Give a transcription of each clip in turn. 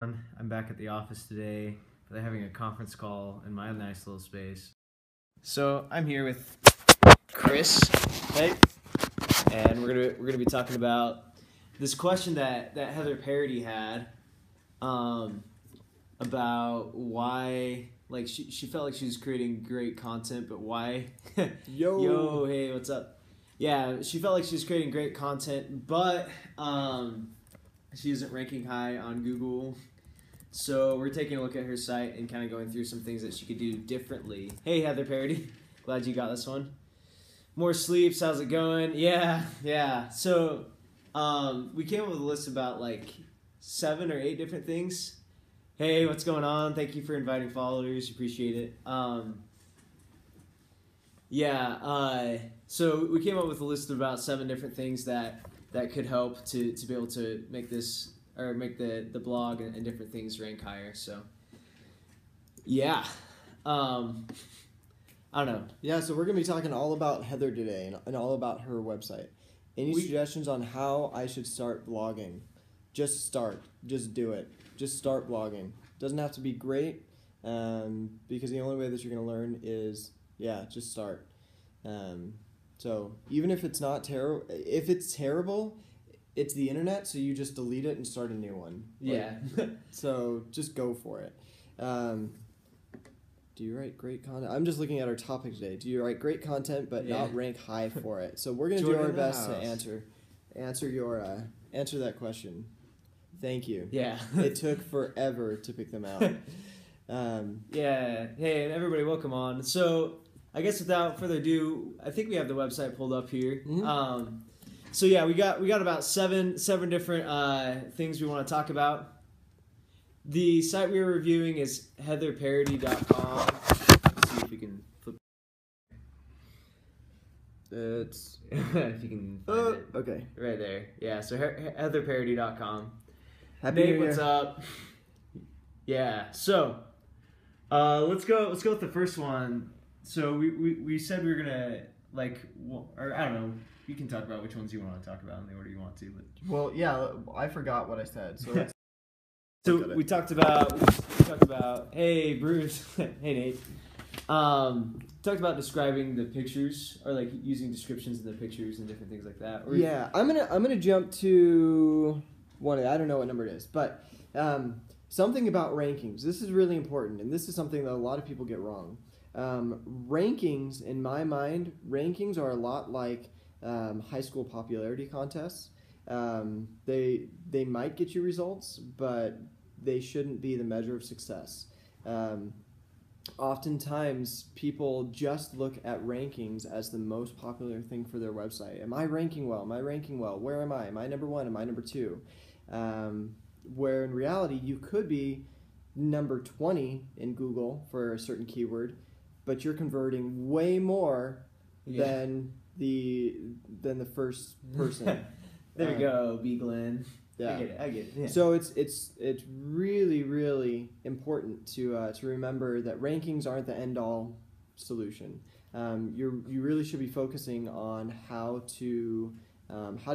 I'm back at the office today. They're having a conference call in my nice little space. So I'm here with Chris, hey, and we're gonna be talking about this question that Heather Parody had, about why she felt like she was creating great content, but why? Yo, hey, what's up? Yeah, she felt like she was creating great content, but she isn't ranking high on Google. So we're taking a look at her site and kind of going through some things that she could do differently. Hey, Heather Parody. Glad you got this one. More sleeps. How's it going? Yeah. So we came up with a list about like 7 or 8 different things. Hey, what's going on? Thank you for inviting followers. Appreciate it. So we came up with a list of about 7 different things that could help to be able to make this, or make the blog and different things rank higher. So yeah, I don't know. Yeah, so we're going to be talking all about Heather today and all about her website. Any suggestions on how I should start blogging? Just start. Just do it. Just start blogging. Doesn't have to be great, because the only way that you're going to learn is, just start. So even if it's not terrible, if it's terrible, it's the internet, so you just delete it and start a new one. So just go for it. Do you write great content? I'm just looking at our topic today. Do you write great content but not rank high for it? So we're going to do our best to answer that question. Thank you. Yeah. It took forever to pick them out. Hey, and everybody, welcome on. So I guess without further ado, I think we have the website pulled up here. Mm-hmm. So yeah, we got about seven different things we want to talk about. The site we were reviewing is heatherparody.com. Let's see if we can flip. It's if you can find it. Okay. Right there. Yeah, so heatherparody.com. Happy Nate, New Year. what's up? Yeah, so let's go with the first one. So we said we were gonna or I don't know. You can talk about which ones you want to talk about in the order you want to. But. Well, yeah, I forgot what I said. So we talked about hey Bruce, hey Nate. Talked about describing the pictures, or like using descriptions in the pictures and different things like that. Or I'm gonna jump to one. I don't know what number it is, but something about rankings. This is really important, and this is something that a lot of people get wrong. Rankings, in my mind, rankings are a lot like high school popularity contests. They might get you results, but they shouldn't be the measure of success. Oftentimes, people just look at rankings as the most popular thing for their website. Am I ranking well? Am I ranking well? Where am I? Am I number 1? Am I number 2? Where in reality, you could be number 20 in Google for a certain keyword, but you're converting way more than the first person. There you go, B. Glenn. Yeah, I get it. Yeah. So it's really, really important to remember that rankings aren't the end all solution. You really should be focusing on how to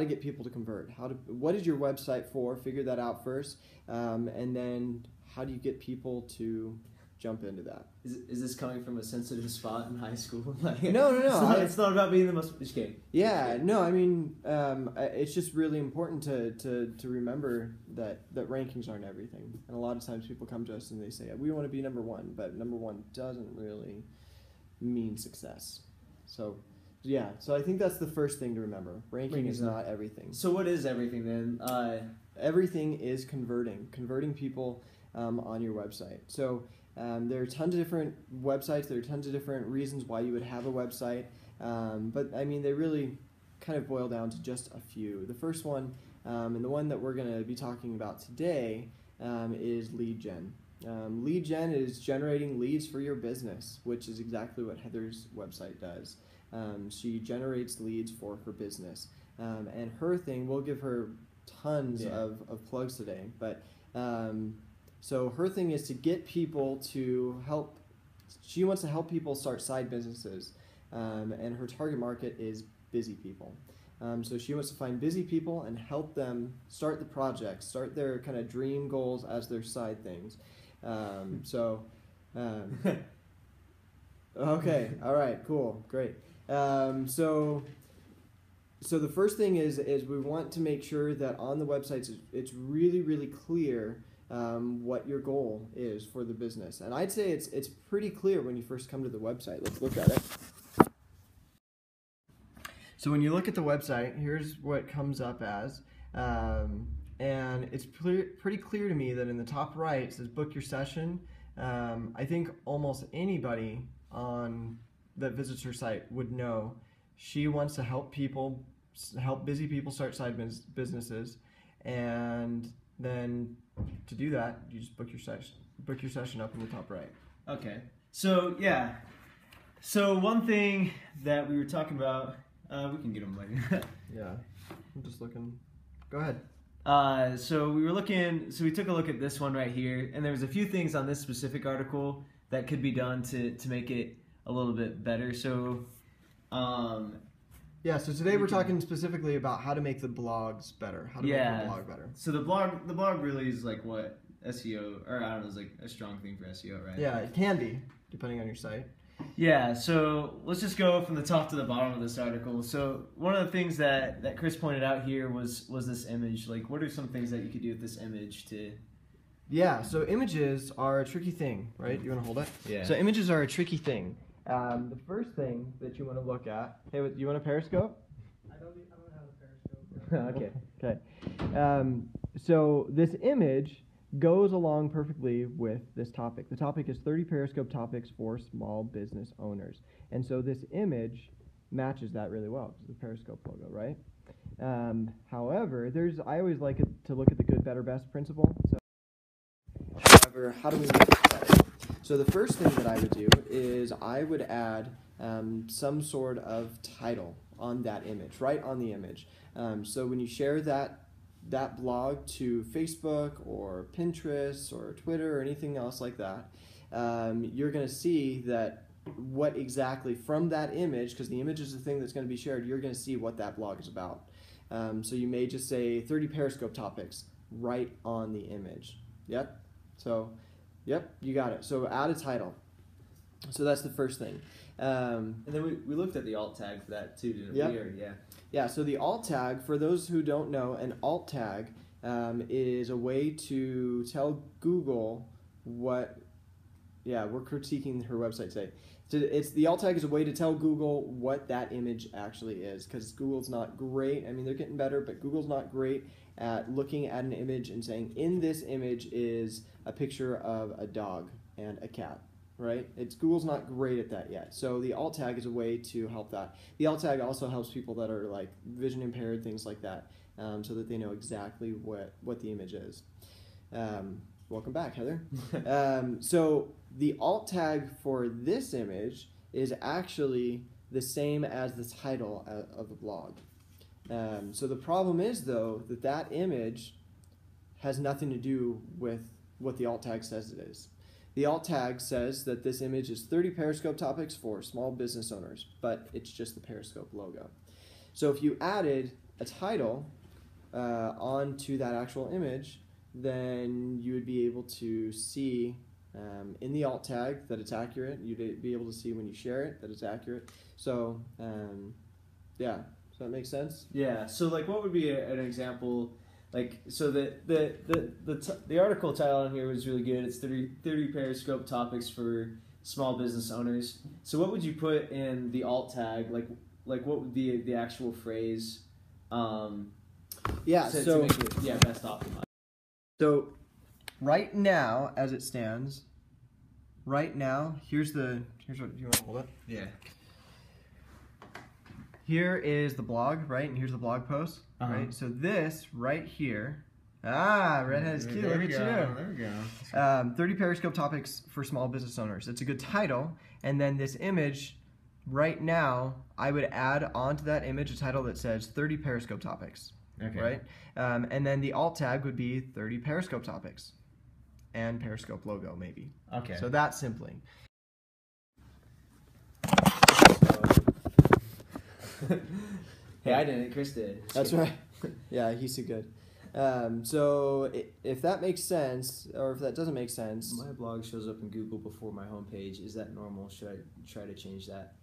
get people to convert. What is your website for? Figure that out first, and then how do you get people to jump into that? Is this coming from a sensitive spot in high school? No. It's not about being the most. Just kidding. Yeah, no. I mean, it's just really important to remember that rankings aren't everything. And a lot of times people come to us and they say, we want to be number 1, but number 1 doesn't really mean success. So I think that's the first thing to remember. Ranking is not everything. So what is everything then? Everything is converting people on your website. So there are tons of different websites. There are tons of different reasons why you would have a website. But I mean, they really kind of boil down to just a few. The first one, and the one that we're going to be talking about today, is lead gen. Lead gen is generating leads for your business, which is exactly what Heather's website does. She generates leads for her business. And her thing, we'll give her tons of plugs today, but so her thing is to get people to help. She wants to help people start side businesses, and her target market is busy people. So she wants to find busy people and help them start the project, start their kind of dream goals as their side things. Okay, all right, cool, great. So the first thing is we want to make sure that on the websites it's really, really clear what your goal is for the business. And I'd say it's pretty clear when you first come to the website. Let's look at it. So when you look at the website, here's what it comes up as. And it's pretty clear to me that in the top right it says book your session. I think almost anybody that visits her site would know she wants to help busy people start side businesses, and then to do that you just book your session up in the top right. Okay, so yeah, so one thing that we were talking about, we can get them later. Yeah, I'm just looking. Go ahead. So we took a look at this one right here, and there was a few things on this specific article that could be done to make it a little bit better. So, yeah. So today we're talking specifically about how to make the blogs better. How to make the blog better. So the blog really is like what SEO, or I don't know, is like a strong thing for SEO, right? Yeah, it can be depending on your site. Yeah, so let's just go from the top to the bottom of this article. So one of the things that Chris pointed out here was this image. Like, what are some things that you could do with this image to... Yeah, so images are a tricky thing, right? You want to hold it? Yeah. So images are a tricky thing. The first thing that you want to look at... Hey, you want a Periscope? I don't have a Periscope. Okay. So this image goes along perfectly with this topic. The topic is 30 Periscope topics for small business owners. And so this image matches that really well. It's the Periscope logo, right? However, I always like it to look at the good, better, best principle. So, however, how do we make it better? So the first thing that I would do is I would add some sort of title on that image, right on the image. So when you share that blog to Facebook or Pinterest or Twitter or anything else like that, you're going to see that what exactly from that image, because the image is the thing that's going to be shared, you're going to see what that blog is about. So you may just say 30 Periscope topics right on the image. Yep. So, yep, you got it. So add a title. So that's the first thing. And then we looked at the alt tag for that too, didn't we? Yeah. Yeah, so the alt tag, for those who don't know, an alt tag is a way to tell Google what... Yeah, we're critiquing her website today. The alt tag is a way to tell Google what that image actually is, because Google's not great. I mean, they're getting better, but Google's not great at looking at an image and saying, in this image is a picture of a dog and a cat. Right? Google's not great at that yet. So the alt tag is a way to help that. The alt tag also helps people that are like vision impaired, things like that, so that they know exactly what the image is. Welcome back, Heather. So the alt tag for this image is actually the same as the title of the blog. So the problem is, though, that image has nothing to do with what the alt tag says it is. The alt tag says that this image is 30 Periscope topics for small business owners, but it's just the Periscope logo. So if you added a title onto that actual image, then you would be able to see in the alt tag that it's accurate. You'd be able to see when you share it that it's accurate. So, yeah, does that make sense? Yeah, so like what would be an example? Like, so the article title on here was really good. It's 30 Periscope topics for small business owners. So what would you put in the alt tag? Like what would be the actual phrase? To make it, best optimized. So right now, as it stands, here's what you want to hold it. Yeah. Here is the blog, right? And here's the blog post, right? So this right here, redhead is cute. Look at you. There we go. 30 Periscope topics for small business owners. It's a good title. And then this image, right now, I would add onto that image a title that says 30 Periscope topics, right? And then the alt tag would be 30 Periscope topics and Periscope logo, maybe. Okay. So that's simply. Hey, I didn't. Chris did. That's right. Yeah, he's too good. So if that makes sense, or if that doesn't make sense, My blog shows up in Google before my homepage. Is that normal? Should I try to change that?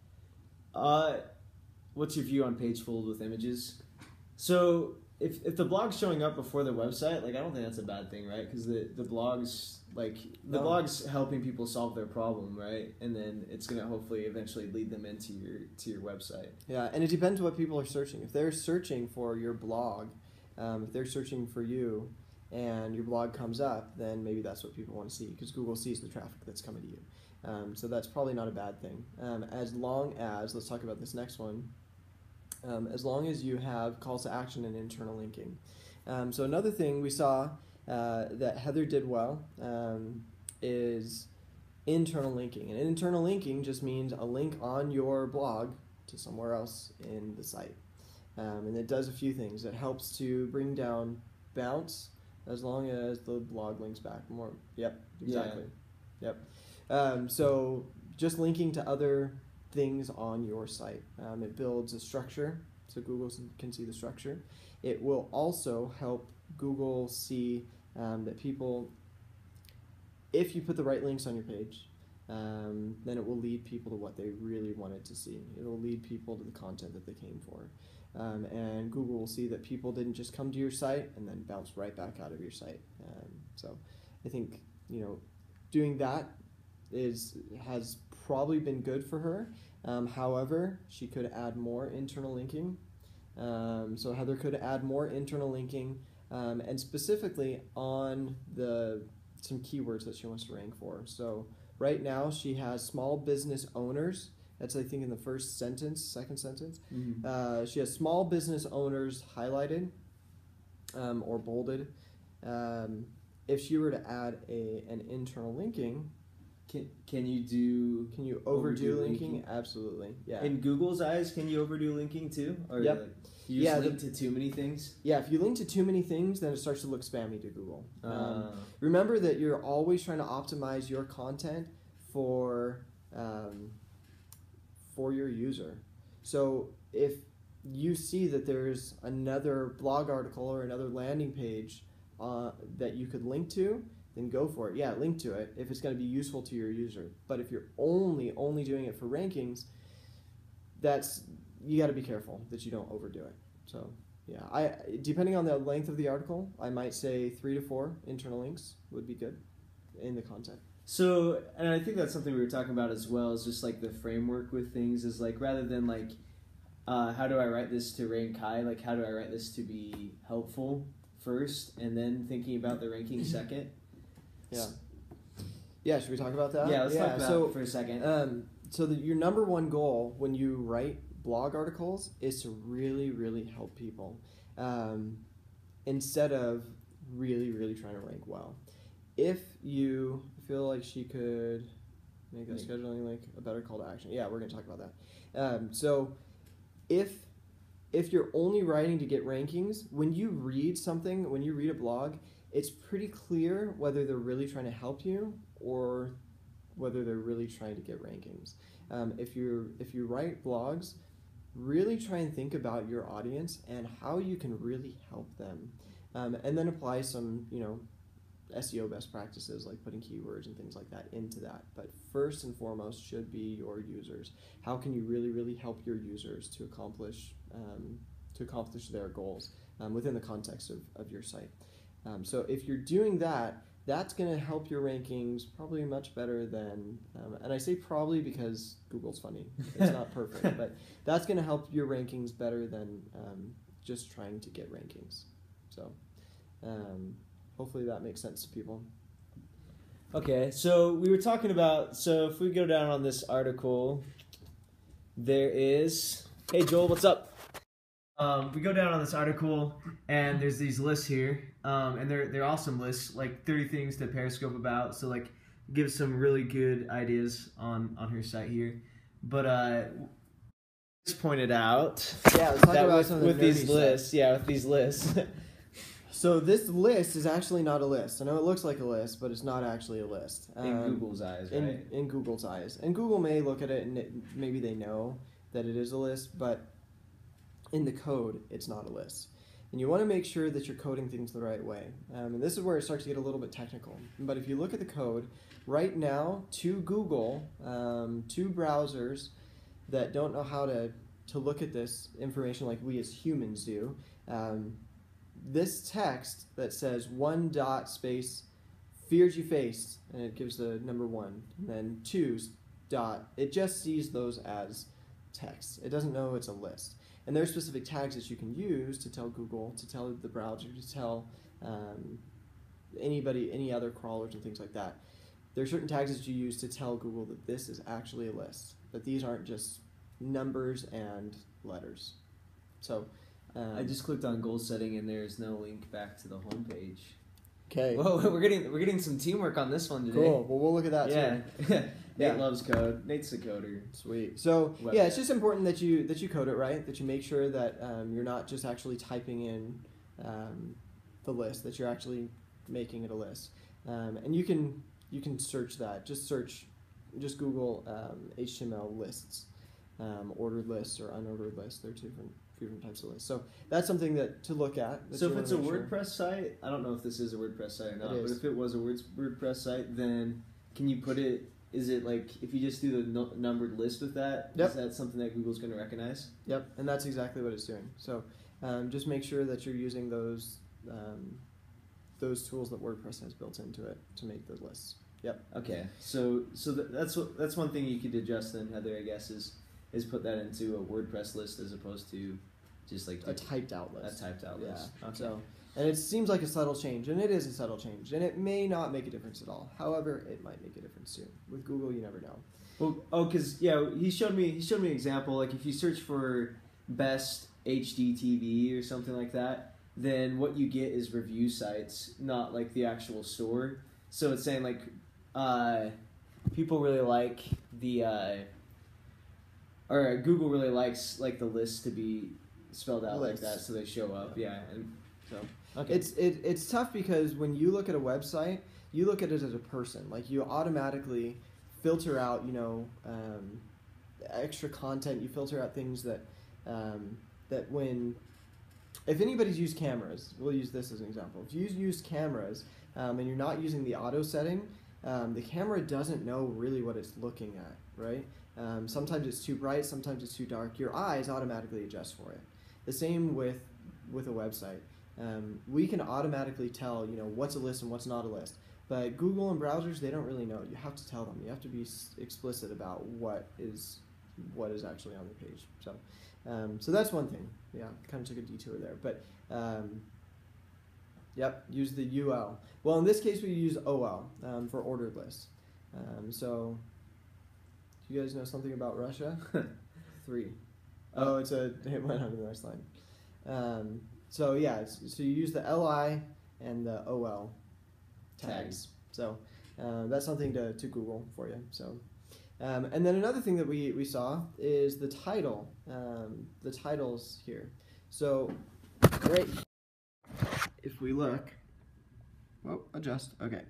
What's your view on page filled with images? So if the blog's showing up before the website, like I don't think that's a bad thing, right? Because the blog's blog's helping people solve their problem, right? And then it's gonna hopefully eventually lead them into your website. Yeah, and it depends what people are searching. If they're searching for your blog, if they're searching for you, and your blog comes up, then maybe that's what people want to see because Google sees the traffic that's coming to you. So that's probably not a bad thing. As long as, let's talk about this next one, as long as you have calls to action and internal linking. So another thing we saw that Heather did well is internal linking. And internal linking just means a link on your blog to somewhere else in the site. And it does a few things. It helps to bring down bounce as long as the blog links back more. Yep, exactly. Yeah. Yep. So just linking to other things on your site. It builds a structure so Google can see the structure. It will also help Google see that people, if you put the right links on your page, then it will lead people to what they really wanted to see. It will lead people to the content that they came for. And Google will see that people didn't just come to your site and then bounce right back out of your site. So I think, doing that has probably been good for her. However, she could add more internal linking. So Heather could add more internal linking, and specifically on some keywords that she wants to rank for. So right now she has small business owners. That's, I think, in the second sentence. Mm-hmm. She has small business owners highlighted or bolded. If she were to add an internal linking, can you overdo linking? Absolutely, yeah. In Google's eyes, can you overdo linking too? Or yep. You just link to too many things? Yeah, if you link to too many things, then it starts to look spammy to Google. Remember that you're always trying to optimize your content for your user. So if you see that there's another blog article or another landing page that you could link to, then go for it. Yeah, link to it if it's going to be useful to your user. But if you're only doing it for rankings, you got to be careful that you don't overdo it. So yeah, depending on the length of the article, I might say 3 to 4 internal links would be good in the content. So, and I think that's something we were talking about as well, is just like the framework with things is like, rather than like, how do I write this to rank high? Like, how do I write this to be helpful first, and then thinking about the ranking second? Yeah. Yeah, should we talk about that? Yeah, let's talk about it for a second. So your number one goal when you write blog articles is to really, really help people, instead of really, really trying to rank well. If you feel like she could make a scheduling link a better call to action. Yeah, we're going to talk about that. So if you're only writing to get rankings, when you read a blog, it's pretty clear whether they're really trying to help you or whether they're really trying to get rankings. If you write blogs, really try and think about your audience and how you can really help them, and then apply some SEO best practices like putting keywords and things like that into that. But first and foremost should be your users. How can you really, really help your users to accomplish their goals within the context of your site? So if you're doing that, that's going to help your rankings probably much better than, and I say probably because Google's funny. It's not perfect, but that's going to help your rankings better than just trying to get rankings. So hopefully that makes sense to people. Okay, so we were talking about, so if we go down on this article, there is, hey Joel, what's up? We go down on this article, and there's these lists here, and they're awesome lists, like 30 things to Periscope about, so like gives some really good ideas on her site here. But just pointed out, yeah, let's talk about some of the with these lists, with these lists. So this list is actually not a list. I know it looks like a list, but it's not actually a list. In Google's eyes, right? In Google's eyes. And Google may look at it and maybe they know that it is a list, but in the code, it's not a list. And you want to make sure that you're coding things the right way. And this is where it starts to get a little bit technical. But if you look at the code, right now, to Google, to browsers that don't know how to look at this information like we as humans do, this text that says 1 dot space fears you face, and it gives the number 1, and then 2 dot, it just sees those as text. It doesn't know it's a list. And there are specific tags that you can use to tell Google, to tell the browser, to tell anybody, any other crawlers and things like that. There are certain tags that you use to tell Google that this is actually a list, that these aren't just numbers and letters. So I just clicked on goal setting and there's no link back to the home page. Okay. Whoa, we're getting some teamwork on this one today. Cool. Well, we'll look at that too. Nate loves code. Nate's the coder. Sweet. So yeah, it's just important that you code it right. That you make sure that you're not just actually typing in the list. That you're actually making it a list. And you can search that. Just Google HTML lists, ordered lists or unordered lists. They're two different types of lists. So that's something to look at. So if it's a WordPress site, I don't know if this is a WordPress site or not, but if it was a WordPress site, then can you put it, is it like, if you just do the numbered list with that, is that something that Google's going to recognize? Yep, and that's exactly what it's doing. So just make sure that you're using those tools that WordPress has built into it to make those lists. Yep. Okay, so that's one thing you could adjust then, Heather, I guess, is put that into a WordPress list as opposed to just like a typed out list. A typed out list. Okay. So, and it seems like a subtle change, and it is a subtle change, and it may not make a difference at all. However, it might make a difference too. With Google, you never know. Well, because he showed me an example. Like if you search for best HD TV or something like that, then what you get is review sites, not like the actual store. So it's saying like people really like the or Google really likes like the list to be spelled out like that, so they show up. Yeah, and so okay. It's tough because when you look at a website, you look at it as a person. Like you automatically filter out, extra content. You filter out things that if anybody's used cameras, we'll use this as an example. If you use cameras and you're not using the auto setting, the camera doesn't know really what it's looking at, right? Sometimes it's too bright, sometimes it's too dark. Your eyes automatically adjust for it. The same with a website. We can automatically tell, what's a list and what's not a list. But Google and browsers, they don't really know. You have to tell them. You have to be explicit about what is actually on the page. So that's one thing. Yeah, kind of took a detour there. But yep, use the UL. Well, in this case, we use OL for ordered lists. So do you guys know something about Russia? 3. Oh, it went on to the next line. So yeah, so you use the LI and the OL tags. So that's something to Google for you. So and then another thing that we saw is the title. The titles here. So right, if we look, adjust. Okay.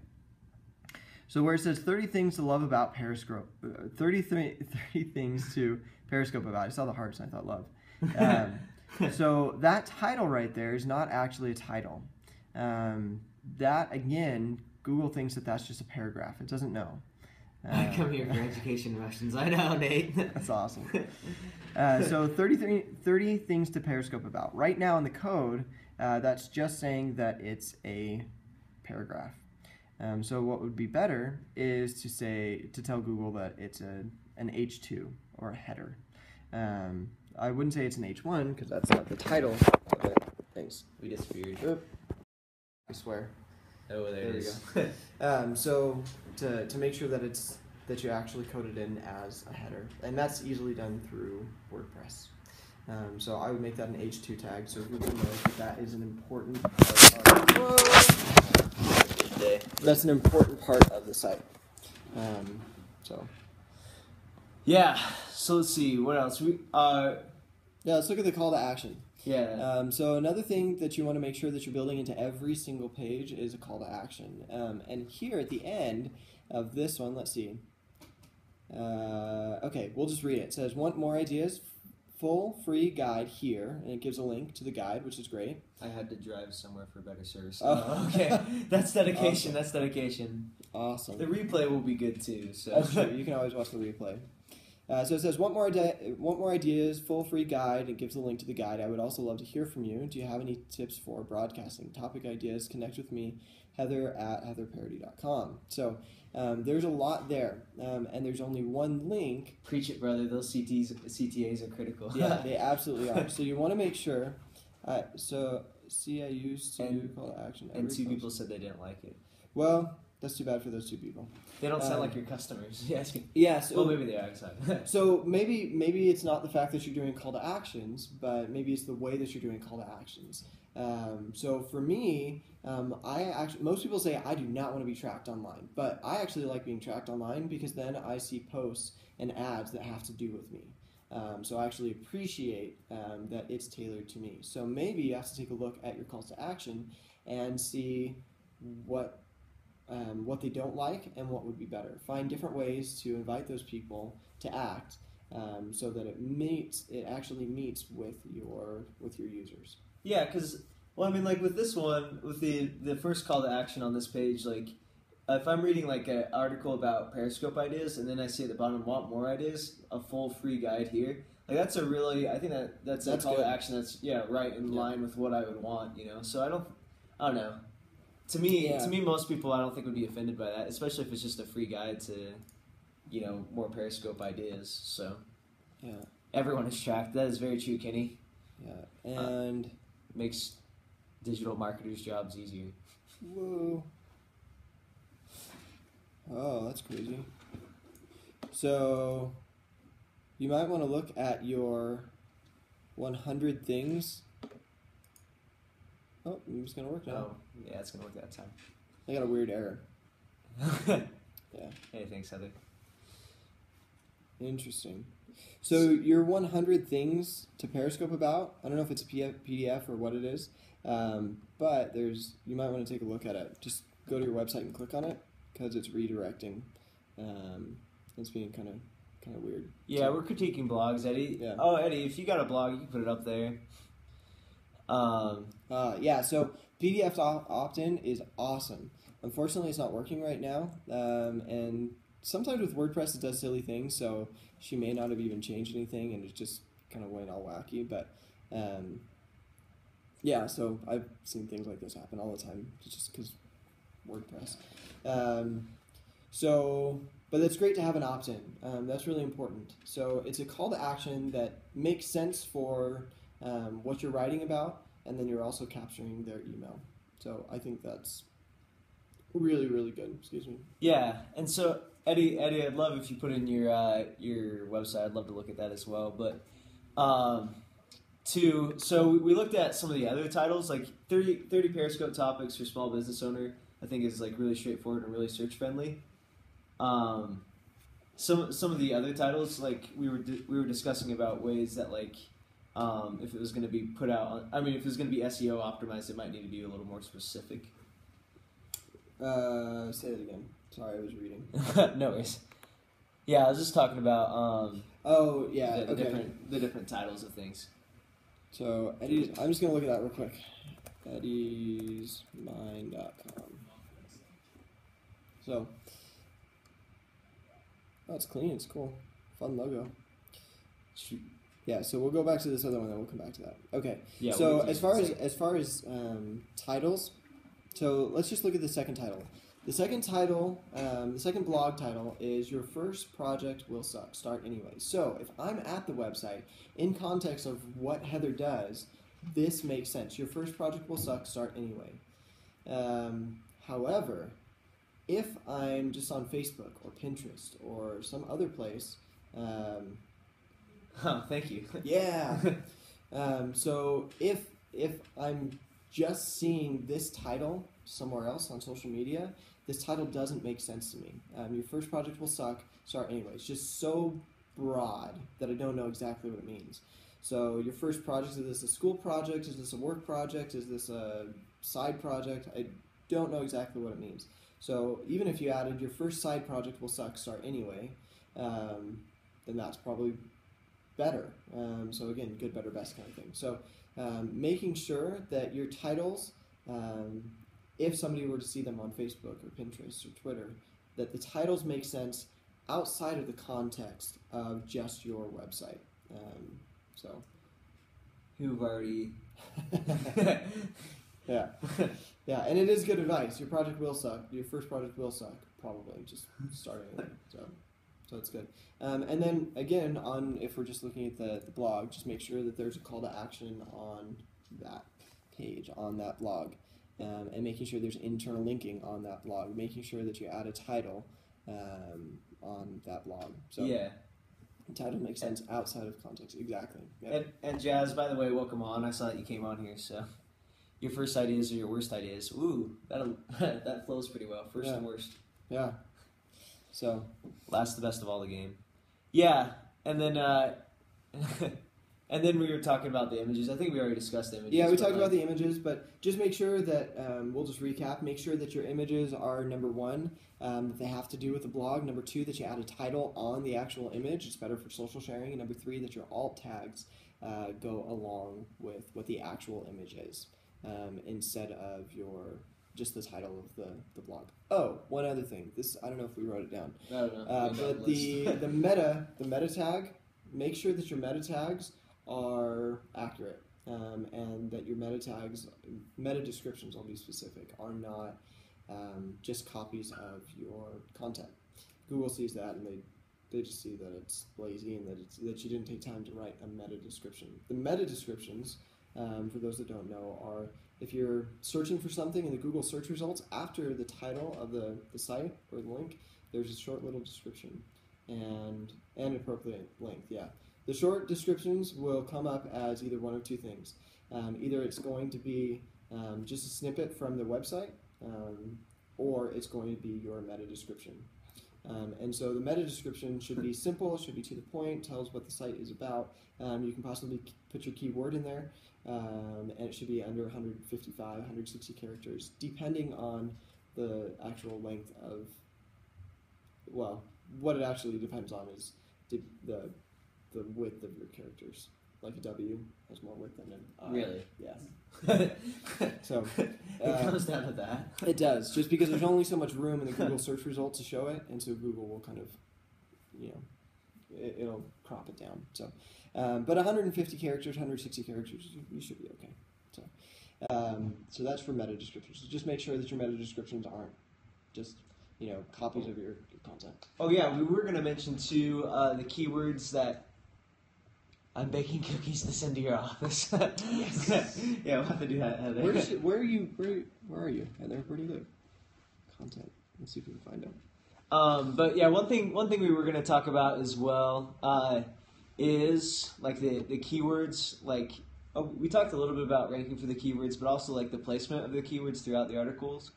So where it says 30 things to love about Periscope, 30 things to Periscope about. I saw the hearts and I thought love. So that title right there is not actually a title. That, again, Google thinks that that's just a paragraph. It doesn't know. I come here for education Russians. I know, Nate. That's awesome. So 30 things to Periscope about. Right now in the code, that's just saying that it's a paragraph. So what would be better is to tell Google that it's an H2 or a header. I wouldn't say it's an H1 because that's not the title of it. Thanks. We disappeared. I swear. Oh, there it is. We go. So to make sure that you actually code it in as a header, and that's easily done through WordPress. So I would make that an H2 tag so Google knows that is an important part of that's an important part of the site. Yeah. So let's see what else let's look at the call to action. Yeah. So another thing that you want to make sure that you're building into every single page is a call to action. And here at the end of this one, let's see. Okay, we'll just read it. It says, want more ideas full free guide here, and it gives a link to the guide, which is great. I had to drive somewhere for better service. Oh. Okay. That's dedication. Awesome. That's dedication. Awesome. The replay will be good too. So That's true. You can always watch the replay. So it says, want more ideas, full free guide. It gives a link to the guide. I would also love to hear from you. Do you have any tips for broadcasting? Topic ideas, connect with me, heather@heatherparody.com. So there's a lot there, and there's only one link. Preach it, brother. Those CTAs are critical. Yeah, they absolutely are. So you want to make sure. I used to call to action. And two people said they didn't like it. Well, that's too bad for those two people. They don't sound like your customers. Yes. Yeah. So, well, maybe they are outside. So maybe it's not the fact that you're doing call to actions, but maybe it's the way that you're doing call to actions. So for me, most people say I do not want to be tracked online, but I actually like being tracked online because then I see posts and ads that have to do with me. So I actually appreciate that it's tailored to me. So maybe you have to take a look at your calls to action and see what they don't like and what would be better. Find different ways to invite those people to act so that it actually meets with your users. Yeah, because, well, I mean, like with this one, with the first call to action on this page, like if I'm reading like an article about Periscope ideas and then I see at the bottom, want more ideas, a full free guide here, like that's a really, I think that's a call good. to action that's, right in line with what I would want, So I don't know. To me, most people I don't think would be offended by that, especially if it's just a free guide to, more Periscope ideas. So, yeah, everyone is tracked. That is very true, Kenny. Yeah, and makes digital marketers' jobs easier. Whoa! Oh, that's crazy. So, you might want to look at your 100 things. Oh, it's going to work now. Oh, yeah, it's going to work that time. I got a weird error. Yeah. Hey, thanks, Heather. Interesting. So your 100 things to Periscope about, I don't know if it's a PDF or what it is, but you might want to take a look at it. Just go to your website and click on it because it's redirecting. It's being kind of weird. Yeah, so, we're critiquing blogs, Eddie. Yeah. Oh, Eddie, if you got a blog, you can put it up there. Yeah, so PDF opt-in is awesome. Unfortunately, it's not working right now, and sometimes with WordPress it does silly things, so she may not have even changed anything, and it just kind of went all wacky, but yeah, so I've seen things like this happen all the time, just because WordPress. But it's great to have an opt-in. That's really important. So it's a call to action that makes sense for what you're writing about, and then you're also capturing their email. So I think that's really, really good. Excuse me. Yeah, and so Eddie, I'd love if you put in your website. I'd love to look at that as well. But so we looked at some of the other titles, like 30 Periscope topics for small business owner. I think is like really straightforward and really search friendly. Some of the other titles, like we were discussing about ways that like if it was going to be put out on, if it was going to be SEO optimized, it might need to be a little more specific. Say it again. Sorry, I was reading. No worries. Yeah, I was just talking about the different titles of things. So I'm just gonna look at that real quick. eddiesmind.com. So it's clean. It's cool. Fun logo. Yeah. So we'll go back to this other one, then we'll come back to that. Okay. Yeah. So as far as titles, so let's just look at the second title. The second title, the second blog title is Your First Project Will Suck. Start anyway. So if I'm at the website, in context of what Heather does, this makes sense. Your first project will suck. Start anyway. However, if I'm just on Facebook or Pinterest or some other place, thank you. Yeah. So if I'm just seeing this title somewhere else on social media, this title doesn't make sense to me. Your first project will suck. Start anyway. It's just so broad that I don't know exactly what it means. So your first project, is this a school project? Is this a work project? Is this a side project? I don't know exactly what it means. So even if you added your first side project will suck, start anyway, then that's probably better. So again, good, better, best kind of thing. So making sure that your titles, if somebody were to see them on Facebook or Pinterest or Twitter, that the titles make sense outside of the context of just your website. So, who've already, yeah, yeah, and it is good advice. Your project will suck. Your first project will suck, probably, just starting. So it's good. And then again, if we're just looking at the blog, just make sure that there's a call to action on that page, on that blog, and making sure there's internal linking on that blog, making sure that you add a title on that blog. So yeah. The title makes sense outside of context. Exactly. Yeah. And Jazz, by the way, welcome on. I saw that you came on here, so your first ideas or your worst ideas. Ooh, that flows pretty well. First and worst. Yeah. So last the best of all the game. Yeah, and then and then we were talking about the images. I think we already discussed the images. Yeah, we talked about the images, but just make sure that we'll just recap. Make sure that your images are number one, that they have to do with the blog. Number two, that you add a title on the actual image. It's better for social sharing. And number three, that your alt tags go along with what the actual image is, instead of just the title of the blog. Oh, one other thing. This, I don't know if we wrote it down. I don't know. But the meta tag, make sure that your meta tags are accurate, and that your meta descriptions, I'll be specific, are not just copies of your content. Google sees that and they just see that it's lazy and that you didn't take time to write a meta description. The meta descriptions, for those that don't know, are if you're searching for something in the Google search results, after the title of the site or the link, there's a short little description and appropriate length. Yeah, the short descriptions will come up as either one of two things. Either it's going to be just a snippet from the website, or it's going to be your meta description. And so the meta description should be simple, should be to the point, tells what the site is about. You can possibly put your keyword in there, and it should be under 155, 160 characters, depending on the actual length of, well, what it actually depends on is the width of your characters. Like a W has more width than an I. Really? Yeah. So it comes down to that. It does, just because there's only so much room in the Google search results to show it, and so Google will kind of, it'll crop it down. So, but 150 characters, 160 characters, you should be okay. So that's for meta descriptions. So just make sure that your meta descriptions aren't just copies of your content. Oh yeah, we were gonna mention too the keywords that I'm baking cookies to send to your office. Yes. Yeah, we'll have to do that, Heather. Where are you, Heather? Where do you live? Content. Let's see if we can find out. But yeah, one thing we were going to talk about as well is like the keywords. Like we talked a little bit about ranking for the keywords, but also like the placement of the keywords throughout the articles.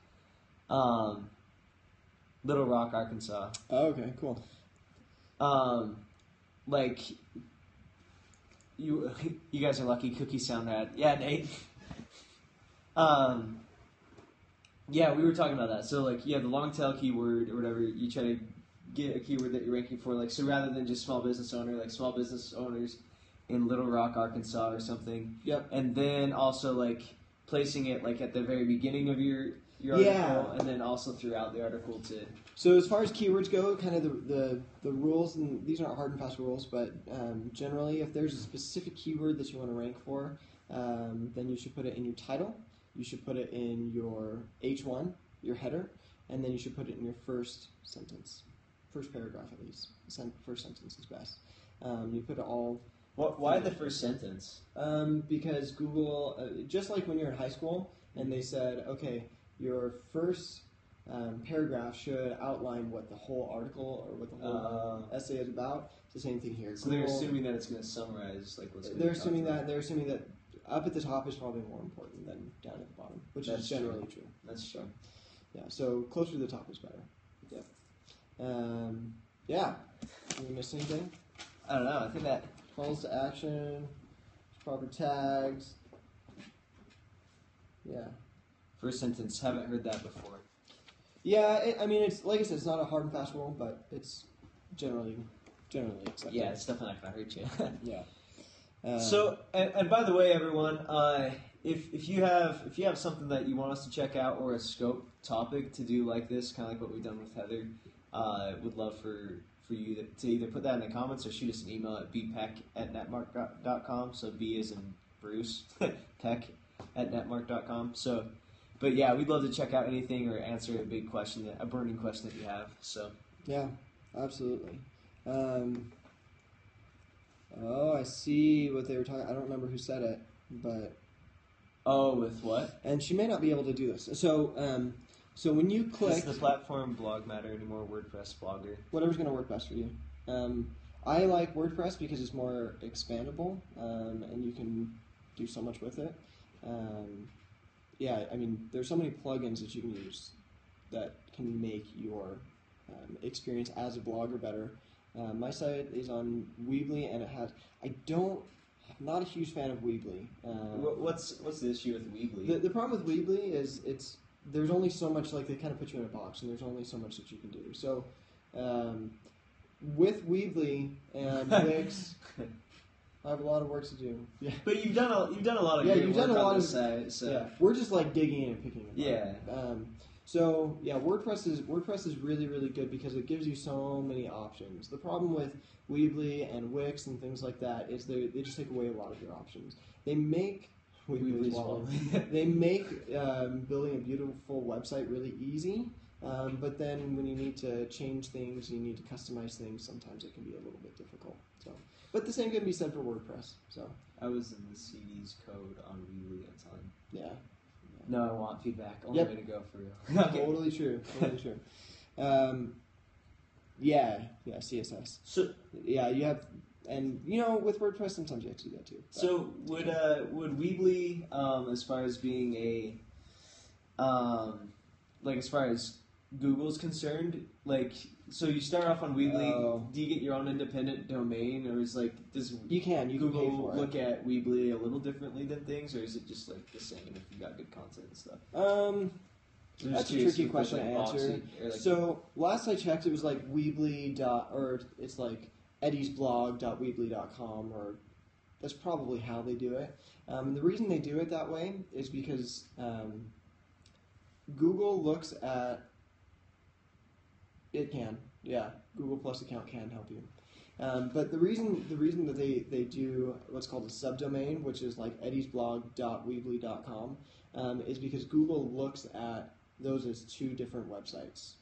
Little Rock, Arkansas. Oh, okay, cool. Like. You guys are lucky. Cookies sound rad. Yeah, Nate. Yeah, we were talking about that. So, like, you have the long tail keyword or whatever. You try to get a keyword that you're ranking for. Like, so rather than just small business owner, like small business owners in Little Rock, Arkansas, or something. Yep. And then also like placing it like at the very beginning of your article, and then also throughout the article too. So as far as keywords go, kind of the rules, and these aren't hard and fast rules, but generally if there's a specific keyword that you want to rank for, then you should put it in your title, you should put it in your H1, your header, and then you should put it in your first sentence, first paragraph at least. First sentence is best. You put it all... Why the first sentence? Because Google, just like when you're in high school, and they said, okay, your first paragraph should outline what the whole article or what the whole essay is about. It's the same thing here. So they're assuming that it's going to summarize like what's. They're assuming that up at the top is probably more important than down at the bottom, which is generally true. That's true. Yeah. So closer to the top is better. Yeah. Yeah. Did we miss anything? I don't know. I think that calls to action, proper tags. Yeah. First sentence, haven't heard that before. Yeah, I mean, it's like I said, it's not a hard and fast rule, but it's generally generally accepted. Yeah, it's definitely not going to hurt you. Yeah. So, and by the way, everyone, if you have something that you want us to check out or a scope topic to do like this, kind of like what we've done with Heather, would love for you to either put that in the comments or shoot us an email at bpeck@netmark.com. So B is in Bruce, peck@netmark.com. So, but yeah, we'd love to check out anything or answer a big question, a burning question that you have. So yeah, absolutely. Oh, I see what they were talking. I don't remember who said it, but with what? And she may not be able to do this. So, so when you click, does the platform blog matter anymore? WordPress blogger, whatever's going to work best for you. I like WordPress because it's more expandable, and you can do so much with it. Yeah, I mean, there's so many plugins that you can use that can make your experience as a blogger better. My site is on Weebly, and it has. I'm not a huge fan of Weebly. What's the issue with Weebly? The problem with Weebly is there's only so much, like, they kind of put you in a box, and there's only so much that you can do. So, with Weebly and Wix, I have a lot of work to do. Yeah, but you've done a lot of great work on this site. So yeah, we're just like digging in and picking it yeah. So yeah, WordPress is really, really good because it gives you so many options. The problem with Weebly and Wix and things like that is they just take away a lot of your options. They make they make building a beautiful website really easy, but then when you need to change things, you need to customize things, sometimes it can be a little bit difficult. So, but the same can be said for WordPress. So I was in the CD's code on Weebly at the time. Yeah. No, I want feedback. Only way to go for real. Okay. Totally true. Totally true. Yeah, CSS. So yeah, you have, and with WordPress sometimes you have to do that too. But. So would Weebly, as far as being a, like as far as Google's concerned, like, so you start off on Weebly, do you get your own independent domain, or does you can Google pay for look at Weebly a little differently than things, or is it just like the same if you got good content and stuff? That's a tricky question to answer. So last I checked, it was like Weebly or it's like eddiesblog.weebly.com, or that's probably how they do it. The reason they do it that way is because Google looks at Google Plus account can help you. But the reason that they do what's called a subdomain, which is like eddiesblog.weebly.com, is because Google looks at those as two different websites.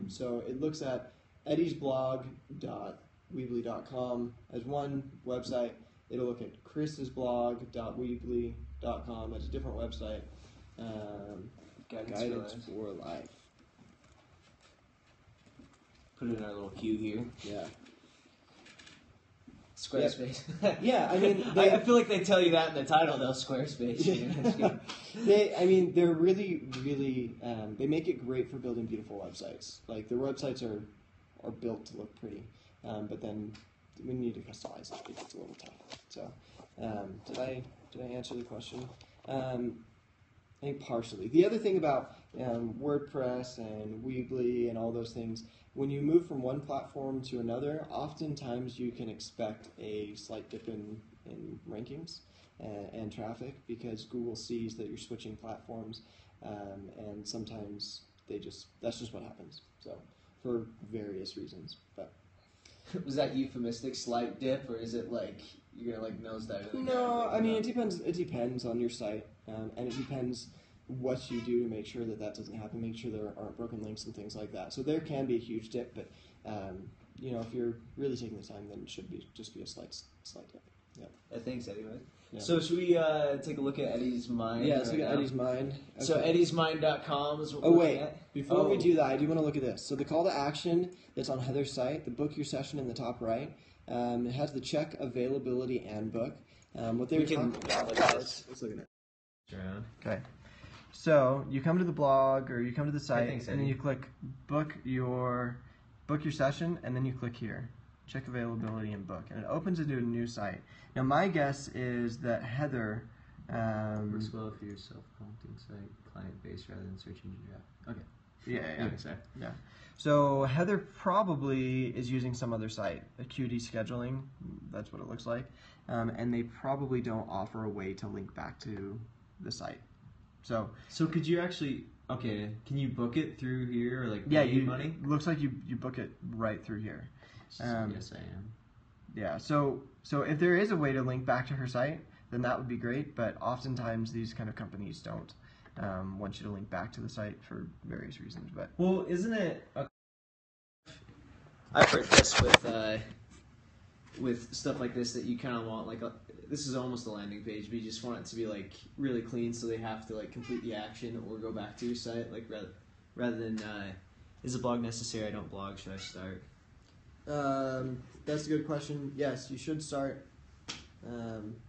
So it looks at eddiesblog.weebly.com as one website. It'll look at chrissblog.weebly.com as a different website. Guidance for life. Put it in our little queue here. Yeah. Squarespace. Yep. Yeah, I mean, I feel like they tell you that in the title, though. Squarespace. They're really, really. They make it great for building beautiful websites. Like their websites are built to look pretty, but then when you need to customize it, it's a little tough. So, did I answer the question? I think partially. The other thing about WordPress and Weebly and all those things, when you move from one platform to another, oftentimes you can expect a slight dip in rankings and traffic because Google sees that you're switching platforms, and sometimes that's just what happens. So for various reasons, but. Was that euphemistic, slight dip, or is it like you're gonna like nose dive? No, I mean it depends. It depends on your site, and it depends what you do to make sure that doesn't happen. Make sure there aren't broken links and things like that. So there can be a huge dip, but if you're really taking the time, then it should just be a slight dip. Yeah. Thanks, anyway. Yeah. So should we take a look at Eddie's Mind? Yeah, let's look at Eddie's Mind. Okay. So eddiesmind.com is what we're looking at. Before we do that, I do want to look at this. So the call to action that's on Heather's site, the book your session in the top right, it has the check availability and book. What they were talking about. Let's look at it. Okay. So you come to the blog or you come to the site, and then you click book your session, and then you click here. Check availability and book, and it opens into a new site. Now, my guess is that Heather works well for your self-prompting site, client base rather than search engine traffic. Okay. Yeah. So Heather probably is using some other site, Acuity Scheduling. That's what it looks like, and they probably don't offer a way to link back to the site. So could you actually? Okay, can you book it through here or like pay money? Looks like you book it right through here. Yes, I am. Yeah. So if there is a way to link back to her site, then that would be great. But oftentimes these kind of companies don't want you to link back to the site for various reasons. But well, isn't it? I've heard this with stuff like this that you kind of want this is almost a landing page, but you just want it to be like really clean, so they have to like complete the action or go back to your site, like rather than is a blog necessary? I don't blog. Should I start? That's a good question. Yes, you should start.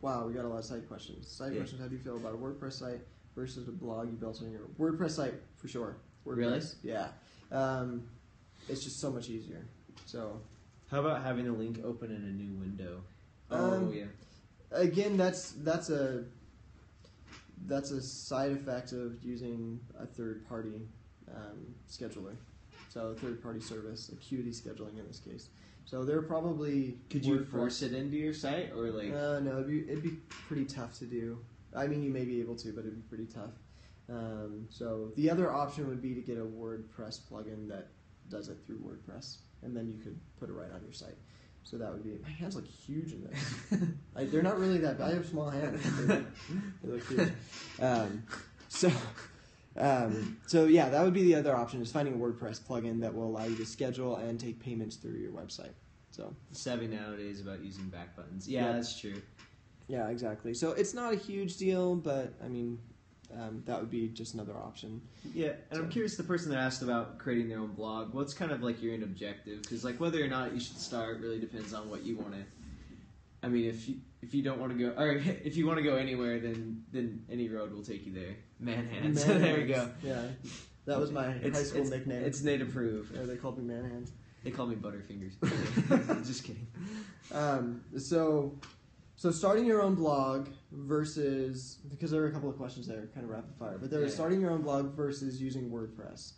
Wow, we got a lot of site questions. Questions. How do you feel about a WordPress site versus a blog you built on your WordPress site? For sure. WordPress, really? Yeah. It's just so much easier. So, how about having a link open in a new window? Yeah. Again, that's a side effect of using a third-party scheduler. So a third-party service, Acuity Scheduling in this case. So they're probably... Could you force it into your site or like? No, it'd be pretty tough to do. I mean, you may be able to, but it'd be pretty tough. So the other option would be to get a WordPress plugin that does it through WordPress, and then you could put it right on your site. So that would be... My hands look huge in this. They're not really that big. I have small hands. They look huge. So yeah, that would be the other option, is finding a WordPress plugin that will allow you to schedule and take payments through your website. So savvy nowadays about using back buttons. Yeah, that's true. Yeah, exactly. So it's not a huge deal, but I mean, that would be just another option. Yeah, and I'm curious, the person that asked about creating their own blog, what's kind of like your end objective? Because like whether or not you should start really depends on what you want to. I mean, if you don't want to go, or if you want to go anywhere, then any road will take you there. Manhands. There you go. Yeah, that was my high school nickname. It's Nate approved. Yeah, they called me Manhands. They call me Butterfingers. Just kidding. So starting your own blog versus, because there were a couple of questions there, kind of rapid fire, but there was starting your own blog versus using WordPress.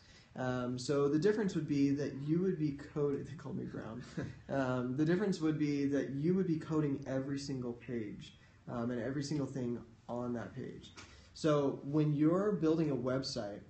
So the difference would be that you would be coding, they call me Brown, the difference would be that you would be coding every single page and every single thing on that page. So when you're building a website,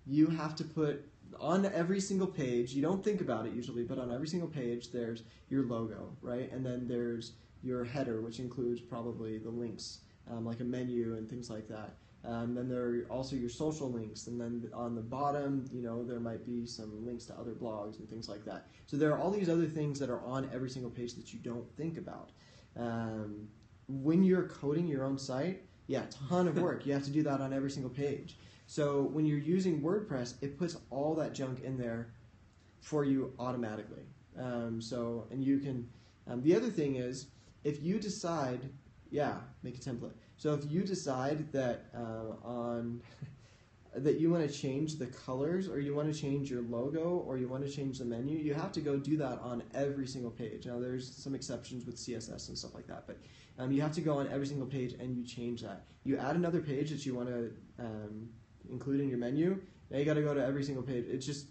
you have to put on every single page, you don't think about it usually, but on every single page there's your logo, right? And then there's your header, which includes probably the links, like a menu and things like that. Then there are also your social links, and then on the bottom, there might be some links to other blogs and things like that. So there are all these other things that are on every single page that you don't think about. When you're coding your own site, a ton of work. You have to do that on every single page. So when you're using WordPress, it puts all that junk in there for you automatically. And you can. The other thing is, if you decide, make a template. So if you decide that that you want to change the colors, or you want to change your logo, or you want to change the menu, you have to go do that on every single page. Now there's some exceptions with CSS and stuff like that, but you have to go on every single page and you change that. You add another page that you want to include in your menu, now you got to go to every single page. It's just,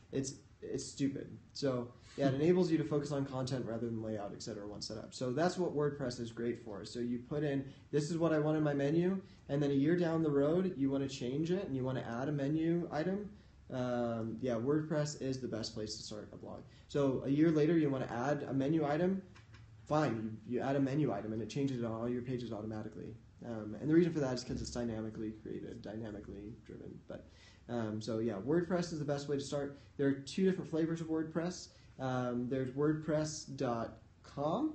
it's stupid. So it enables you to focus on content rather than layout, etc. once set up. So that's what WordPress is great for. So you put in, this is what I want in my menu, and then a year down the road, you want to change it and you want to add a menu item. WordPress is the best place to start a blog. So a year later, you want to add a menu item, fine, you add a menu item and it changes it on all your pages automatically. And the reason for that is because it's dynamically created, dynamically driven. But WordPress is the best way to start. There are two different flavors of WordPress. There's WordPress.com.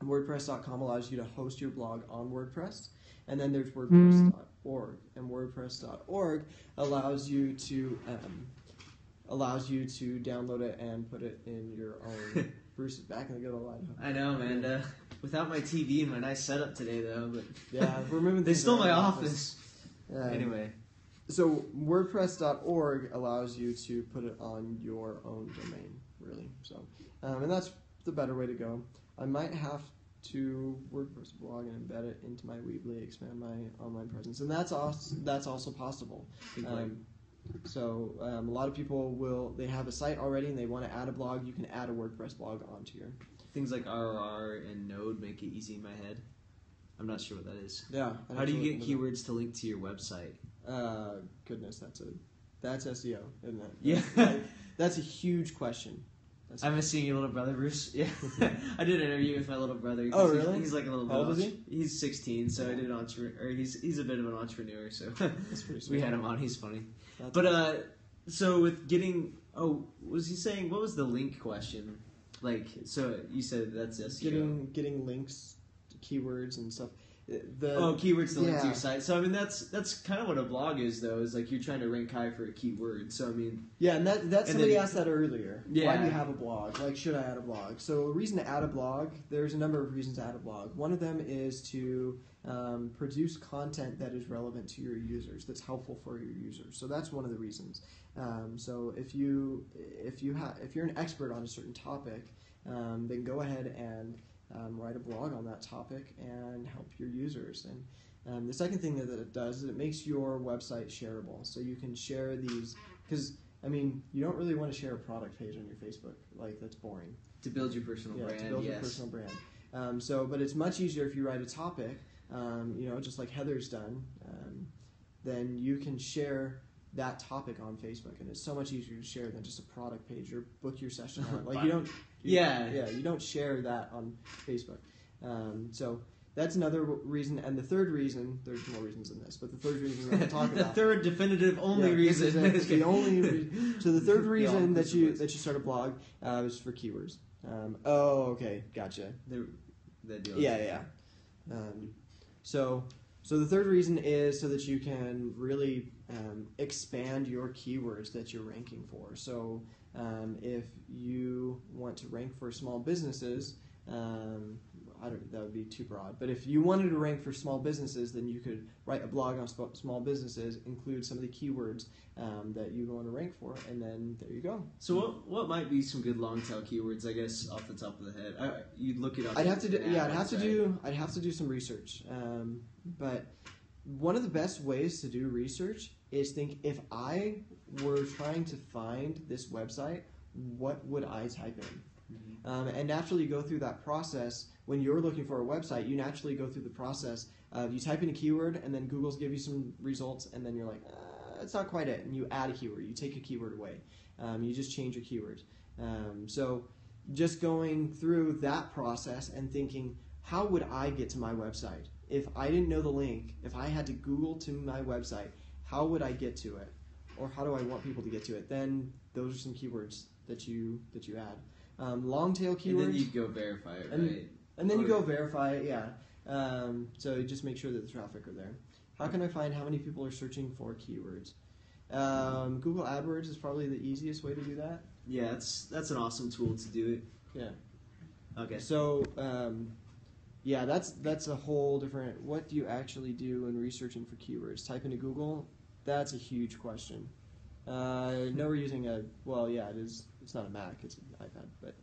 WordPress.com allows you to host your blog on WordPress. And then there's WordPress.org. And WordPress.org allows you to download it and put it in your own. Bruce is back in the good old Idaho. I know, man. Without my TV and my nice setup today, though. But we're moving. They stole my office. Anyway. So WordPress.org allows you to put it on your own domain, really. So, and that's the better way to go. I might have to WordPress blog and embed it into my Weebly, expand my online presence, and that's also possible. A lot of people they have a site already and they want to add a blog. You can add a WordPress blog onto your things like ROR and Node make it easy in my head. I'm not sure what that is. Yeah. How do you get keywords to link to your website? Goodness, that's SEO, isn't it? Yeah. That's a huge question. I miss seeing your little brother, Bruce. Yeah, I did an interview with my little brother. Oh, really? He's like a little bit. How old is he? He's 16, so I did he's a bit of an entrepreneur. So that's pretty sweet. We had him on. He's funny. That's but awesome. So with getting was he saying what was the link question? Like, so you said that's SEO. Getting links to keywords and stuff. Keywords to link to your site. So I mean, that's kind of what a blog is, though. Is like you're trying to rank high for a keyword. So I mean, yeah, and somebody asked that earlier. Yeah. Why do you have a blog? Like, should I add a blog? So a reason to add a blog. There's a number of reasons to add a blog. One of them is to produce content that is relevant to your users, that's helpful for your users. So that's one of the reasons. So if you're an expert on a certain topic, then go ahead and write a blog on that topic and help your users. And the second thing that it does is it makes your website shareable. So you can share these, because I mean, you don't really want to share a product page on your Facebook. Like, that's boring. To build your personal brand. To build your personal brand. But it's much easier if you write a topic, just like Heather's done. Then you can share that topic on Facebook, and it's so much easier to share than just a product page or book your session on. Like, you don't share that on Facebook. So that's another reason. And the third reason, there's more reasons than this, but the third reason we're going to talk about. The third definitive only reason. The only reason. So the third reason that you start a blog is for keywords. Okay, gotcha. The deal. Yeah. So the third reason is so that you can really expand your keywords that you're ranking for. So if you want to rank for small businesses, that would be too broad. But if you wanted to rank for small businesses, then you could write a blog on small businesses, include some of the keywords that you want to rank for, and then there you go. So what might be some good long tail keywords? I guess off the top of the head, you'd look it up. I'd have to do some research. But one of the best ways to do research is think, if I were trying to find this website, what would I type in? And naturally you go through that process. When you're looking for a website, you naturally go through the process of you type in a keyword, and then Google's give you some results, and then you're like, that's not quite it, and you add a keyword. You take a keyword away. You just change your keywords. So just going through that process and thinking, how would I get to my website? If I didn't know the link, if I had to Google to my website, how would I get to it? Or how do I want people to get to it? Then those are some keywords that you add. Long tail keywords. And then you go verify it, right? And then you go verify it, yeah. So you just make sure that the traffic are there. How can I find how many people are searching for keywords? Google AdWords is probably the easiest way to do that. Yeah, that's an awesome tool to do it. Yeah. Okay. So, that's a whole different. What do you actually do when researching for keywords? Type into Google. That's a huge question. No, we're using it is. It's not a Mac. It's an iPad. But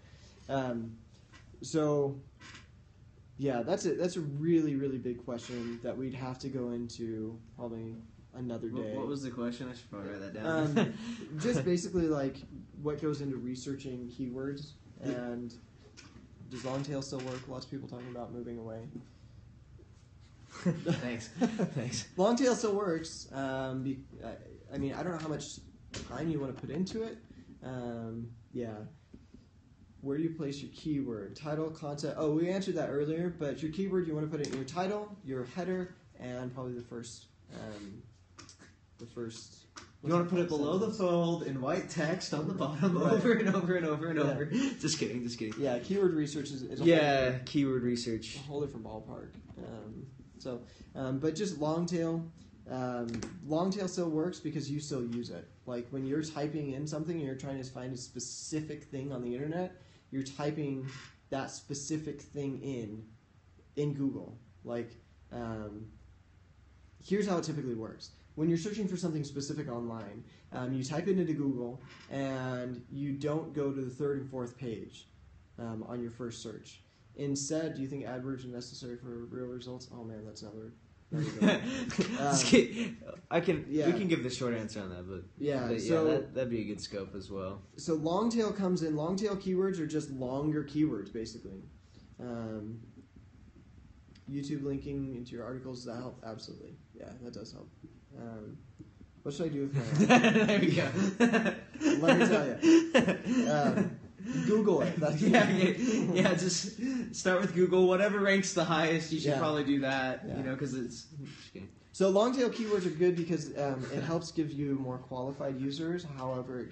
that's a really, really big question that we'd have to go into probably another day. What was the question? I should probably write that down. Just basically like what goes into researching keywords, and does long tail still work? Lots of people talking about moving away. Thanks. Long tail still works. I don't know how much time you want to put into it. Where do you place your keyword? Title, content. Oh, we answered that earlier, but your keyword, you want to put it in your title, your header, and probably the first. You want to put it below the fold in white text on the bottom, right, over and over and over and over. Just kidding. Yeah, keyword research is keyword research. A whole different ballpark. But just long tail. Long tail still works because you still use it. Like when you're typing in something and you're trying to find a specific thing on the internet, you're typing that specific thing in Google. Like, here's how it typically works. When you're searching for something specific online, you type it into Google and you don't go to the third and fourth page on your first search. Instead, do you think AdWords are necessary for real results? Oh man, that's another. We can give the short answer on that, but so that'd be a good scope as well. So long tail comes in. Long tail keywords are just longer keywords, basically. YouTube linking into your articles, does that help? Absolutely. Yeah, that does help. What should I do with my There we go. Let me tell you. Google it. Yeah, just start with Google. Whatever ranks the highest, you should probably do that, Yeah. because it's... So long tail keywords are good because it helps give you more qualified users. However,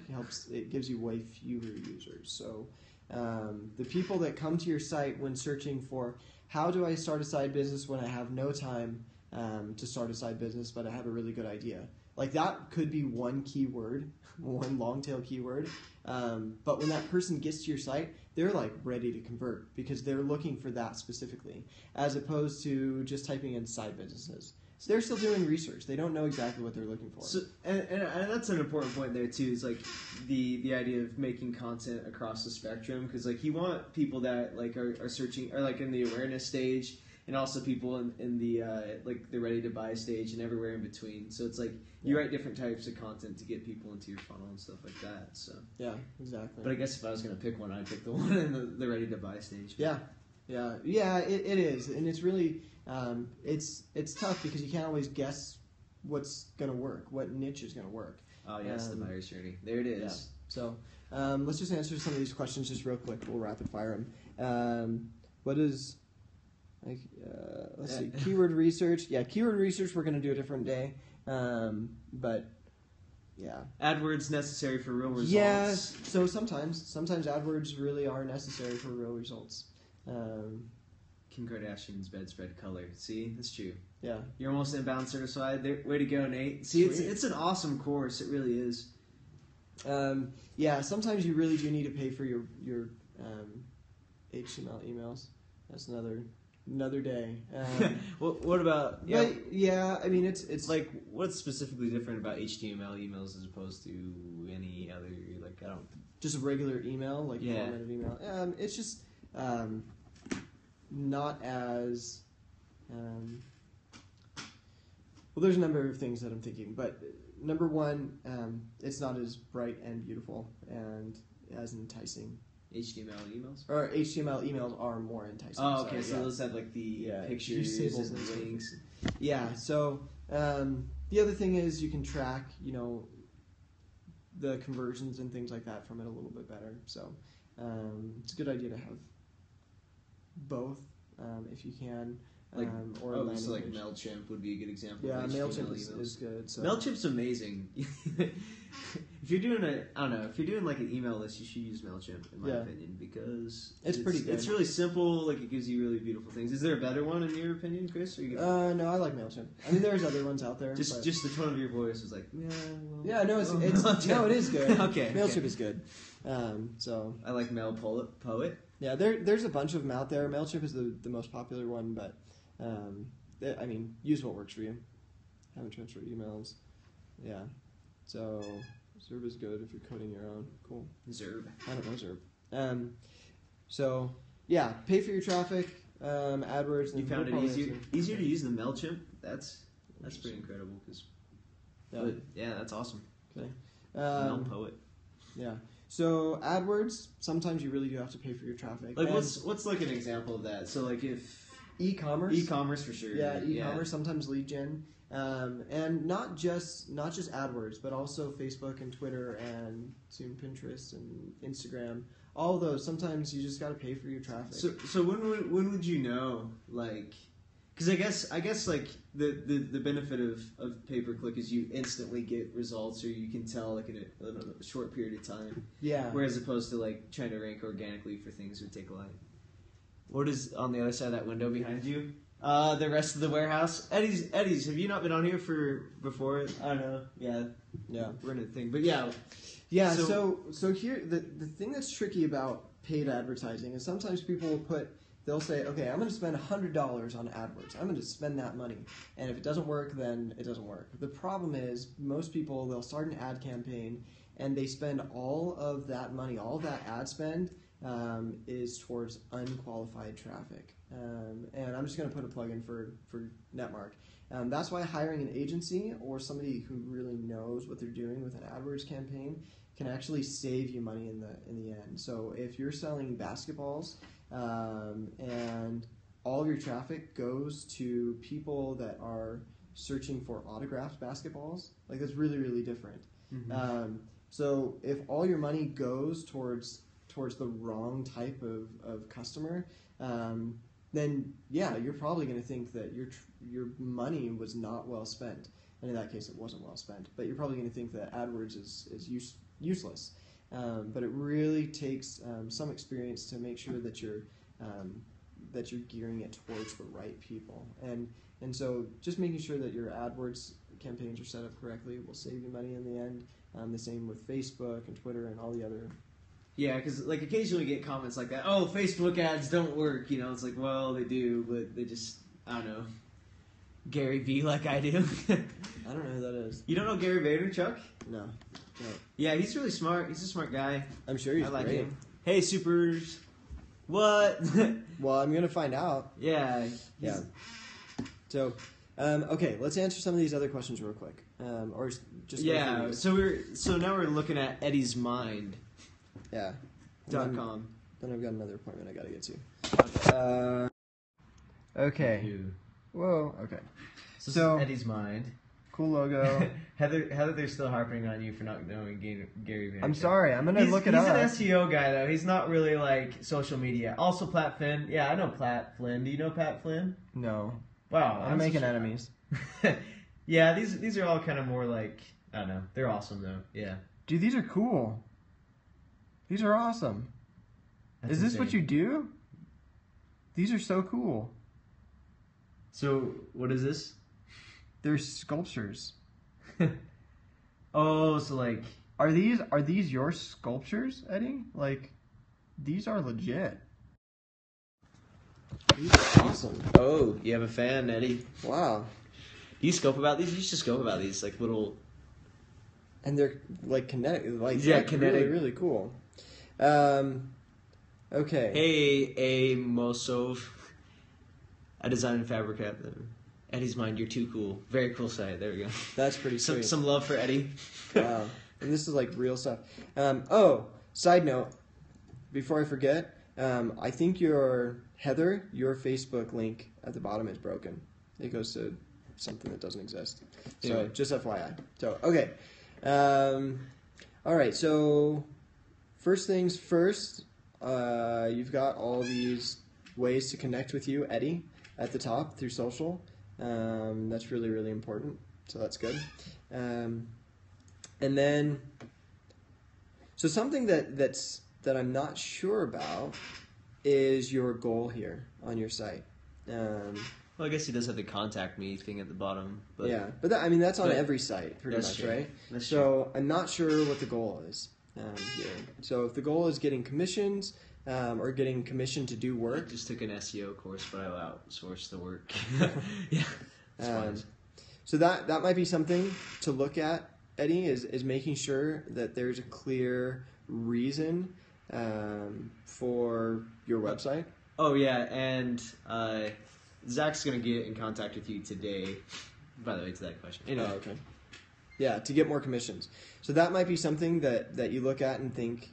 it gives you way fewer users. So the people that come to your site when searching for how do I start a side business when I have no time to start a side business, but I have a really good idea. Like that could be one keyword, one long tail keyword. But when that person gets to your site, they're like ready to convert because they're looking for that specifically, as opposed to just typing in side businesses. So they're still doing research. They don't know exactly what they're looking for. So, and that's an important point there too. Is like the idea of making content across the spectrum, because like you want people that like are searching, or like in the awareness stage, and also people in the like the ready to buy stage and everywhere in between. So it's like you write different types of content to get people into your funnel and stuff like that. So yeah, exactly. But I guess if I was going to pick one, I'd pick the one in the ready to buy stage. Yeah, it is, and it's really it's tough because you can't always guess what's going to work, what niche is going to work. Oh yes, the buyer's journey. There it is. Yeah. So let's just answer some of these questions just real quick. We'll rapid fire them. What is let's see, keyword research. Yeah, keyword research we're going to do a different day. But yeah, AdWords necessary for real results. Yeah, so sometimes AdWords really are necessary for real results. Kim Kardashian's bedspread color. See, that's true. Yeah, you're almost inbound certified. Way to go, Nate. See, it's an awesome course. It really is. Yeah, sometimes you really do need to pay for your HTML emails. That's another day. Well, what about? Yeah, yeah. I mean, it's like what's specifically different about HTML emails as opposed to any other just a regular email, like formatted email. It's just not as well. There's a number of things that I'm thinking, but number one, it's not as bright and beautiful and as enticing. HTML emails? Or HTML emails are more enticing. Oh, okay. So those have like the pictures and the links. Yeah. So the other thing is you can track, the conversions and things like that from it a little bit better. So it's a good idea to have both if you can. So like MailChimp would be a good example. Yeah, of MailChimp is good. So. MailChimp's amazing. If you're doing like an email list, you should use MailChimp in my opinion because it's pretty good. It's really simple. Like it gives you really beautiful things. Is there a better one in your opinion, Chris? No, I like MailChimp. I mean, there's other ones out there. Just the tone of your voice was like, no, it is good. Okay, MailChimp is good. So I like Mail Poet. Yeah, there's a bunch of them out there. MailChimp is the most popular one, but I mean, use what works for you. Haven't transferred emails. Yeah, so Zerb is good if you're coding your own. Cool. Zerb. I don't know Zerb. So yeah, pay for your traffic. AdWords. You found it easier to use than MailChimp. That's pretty incredible. That's awesome. Okay. Mail Poet. Yeah. So AdWords, sometimes you really do have to pay for your traffic. Like what's like an example of that? So like if e-commerce for sure. Yeah, e-commerce, sometimes lead gen. And not just AdWords, but also Facebook and Twitter and soon Pinterest and Instagram. All of those. Sometimes you just got to pay for your traffic. So when would you know, like, because I guess like the benefit of pay per click is you instantly get results, or you can tell like in a short period of time. Yeah. Whereas opposed to like trying to rank organically for things would take a lot. What is on the other side of that window behind you? The rest of the warehouse. Eddie's. Have you not been on here before? I don't know. Yeah. We're in a thing, but yeah. So here the thing that's tricky about paid advertising is sometimes people they'll say, okay, I'm going to spend $100 on AdWords. I'm going to spend that money, and if it doesn't work, then it doesn't work. The problem is most people they'll start an ad campaign and they spend all of that money, all of that ad spend is towards unqualified traffic. And I'm just going to put a plug in for Netmark. That's why hiring an agency or somebody who really knows what they're doing with an AdWords campaign can actually save you money in the end. So if you're selling basketballs and all of your traffic goes to people that are searching for autographed basketballs, like that's really, really different. Mm-hmm. So if all your money goes towards the wrong type of customer, then yeah, you're probably going to think that your money was not well spent. And in that case, it wasn't well spent. But you're probably going to think that AdWords is useless. But it really takes some experience to make sure that you're gearing it towards the right people. And so just making sure that your AdWords campaigns are set up correctly will save you money in the end. The same with Facebook and Twitter and all the other. Yeah, because like occasionally you get comments like that. Oh, Facebook ads don't work. You know, it's like, well, they do, but they just, I don't know. Gary V like I do. I don't know who that is. You don't know Gary Vaynerchuk? No. Yeah, he's really smart. He's a smart guy. I'm sure he's like great. him. Hey, supers. What? Well, I'm gonna find out. Yeah. Yeah. So, okay, let's answer some of these other questions real quick. Or just yeah. So now we're looking at Eddie's Mind. Yeah. .com. Then I've got another appointment I gotta get to. Okay. Whoa. Okay. So Eddie's Mind. Cool logo. Heather, they're still harping on you for not knowing Gary Vaynerchuk. I'm sorry. I'm gonna look it up. He's an SEO guy though. He's not really like social media. Also, Pat Flynn. Yeah, I know Pat Flynn. Do you know Pat Flynn? No. Wow. I'm making enemies. Yeah, these are all kind of more like, I don't know. They're awesome though. Yeah. Dude, these are cool. These are awesome. That's Is this insane. what you do? These are so cool. So, what is this? They're sculptures. Oh, so like... Are these your sculptures, Eddie? Like, these are legit. These are awesome. Oh, you have a fan, Eddie. Wow. Do you scope about these? You should scope about these, like little... And they're like kinetic. Like, yeah, like kinetic. Really, really cool. Okay. Hey, Mosov. I designed and fabricated them. Eddie's Mind, you're too cool. Very cool site. There we go. That's pretty sweet. Some love for Eddie. Wow. And this is like real stuff. Oh, side note, before I forget, I think your Facebook link at the bottom is broken. It goes to something that doesn't exist. So Anyway. just FYI. So, okay. All right. So first things first, you've got all these ways to connect with you, Eddie, at the top through social. That's really, really important. So that's good. And then, so something that I'm not sure about is your goal here on your site. Well, I guess he does have the contact me thing at the bottom. But yeah, but that's on every site pretty much, true. right? That's so I'm not sure what the goal is here. So if the goal is getting commissions or getting commissioned to do I work, just took an SEO course, but I outsourced the work. Yeah. So that might be something to look at, Eddie, is making sure that there's a clear reason for your website. Oh, yeah, and Zach's going to get in contact with you today, by the way, to that question. Anyway. Oh, okay. Yeah, to get more commissions. So that might be something that you look at and think,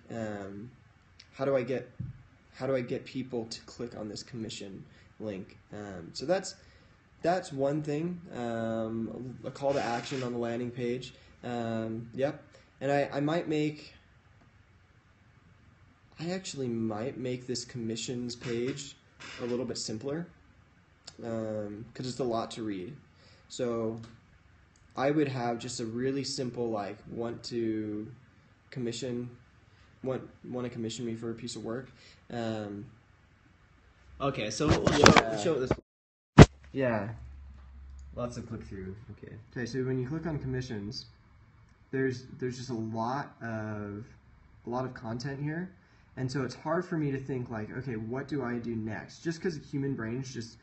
how do I get people to click on this commission link? So that's one thing. A call to action on the landing page. Yep. And I actually might make this commissions page a little bit simpler because it's a lot to read. So I would have just a really simple, like, want to commission me for a piece of work. Okay, so we'll show this. Yeah. Lots of click through. Okay. Okay, so when you click on commissions, there's just a lot of content here, and so it's hard for me to think like, okay, what do I do next? Just because human brains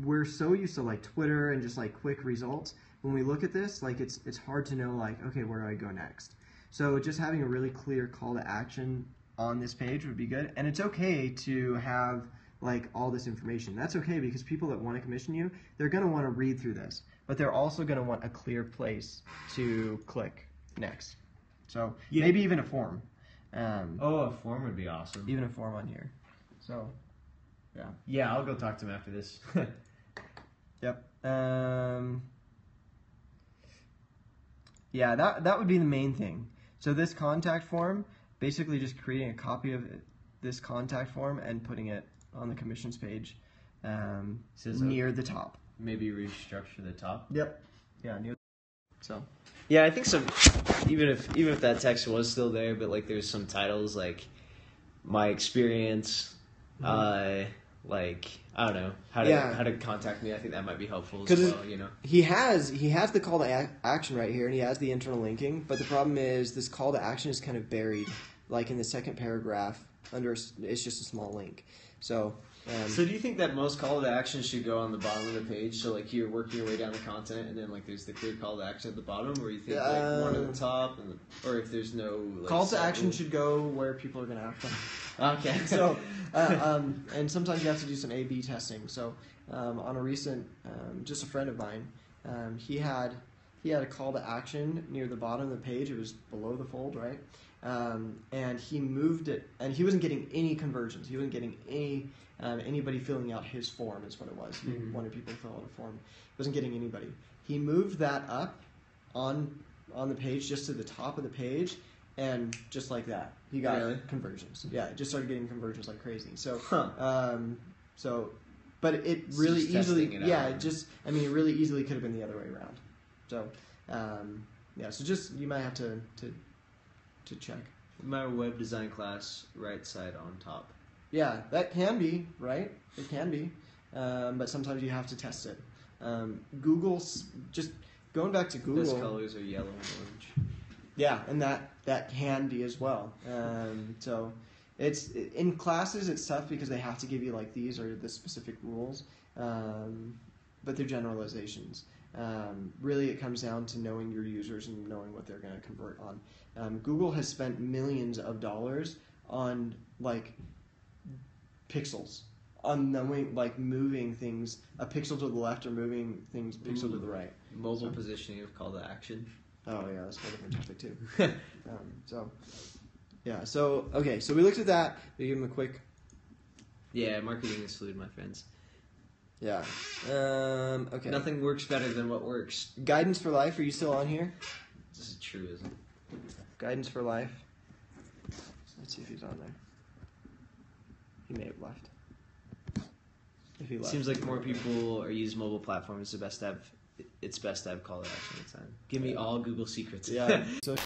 we're so used to like Twitter and just like quick results. When we look at this, like it's hard to know like, okay, where do I go next? So just having a really clear call to action on this page would be good. And it's okay to have like all this information. That's okay, because people that want to commission you, they're going to want to read through this, but they're also going to want a clear place to click next. So maybe even a form. A form would be awesome. Even a form on here. So, yeah. Yeah, I'll go talk to him after this. Yep. Yeah, that would be the main thing. So this contact form, basically just creating a copy of this contact form and putting it on the commissions page near the top. Maybe restructure the top. Yep. Yeah, near. So. Yeah, I think some. Even if that text was still there, but like there's some titles like my experience, like I don't know how to contact me. I think that might be helpful as well. You know, he has the call to action right here, and he has the internal linking. But the problem is this call to action is kind of buried, like in the second paragraph under. It's just a small link. So. So do you think that most call to action should go on the bottom of the page? So like you're working your way down the content, and then like there's the clear call to action at the bottom, or you think like one at the top, or if there's no like, call to action should go where people are going to act on. Okay. So and sometimes you have to do some A/B testing. So on a recent, just a friend of mine, he had a call to action near the bottom of the page. It was below the fold, right? And he moved it, and he wasn't getting any conversions. He wasn't getting anybody filling out his form is what it was. He wanted people to fill out a form. He wasn't getting anybody. He moved that up on the page, just to the top of the page, and just like that, he got conversions. Yeah, it just started getting conversions like crazy. So, but it really easily, it really easily could have been the other way around. So, so just you might have to check. My web design class, right side on top. Yeah, that can be, right? It can be. But sometimes you have to test it. Google's, just going back to Google. Those colors are yellow and orange. Yeah, and that can be as well. So it's in classes it's tough because they have to give you like these are the specific rules, but they're generalizations. Really, it comes down to knowing your users and knowing what they're going to convert on. Google has spent millions of dollars on like pixels, on knowing like moving things a pixel to the left or moving things pixel to the right. Mobile positioning of call to action. Oh yeah, that's a whole different topic too. So we looked at that. We give them a quick. Yeah, marketing is fluid, my friends. Yeah. Okay. Nothing works better than what works. Guidance for life. Are you still on here? This is a truism. Guidance for life. Let's see if he's on there. He may have left. If he left. Seems like more people are using mobile platforms. It's best to have call to action at the time. Give me all Google secrets. Yeah. So.